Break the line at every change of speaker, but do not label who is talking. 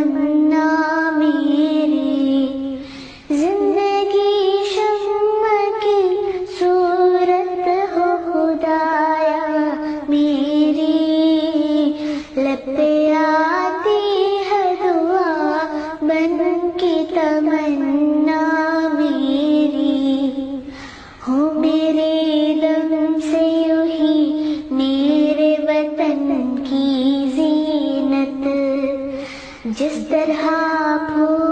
تمنا میری، زندگی شمع کی صورت ہو خدایا میری، لب پہ آتی ہے دعا بن کی تمنا میری، ہو میرے دم سے یوں ہی میرے وطن کی زینت، جس طرح پھول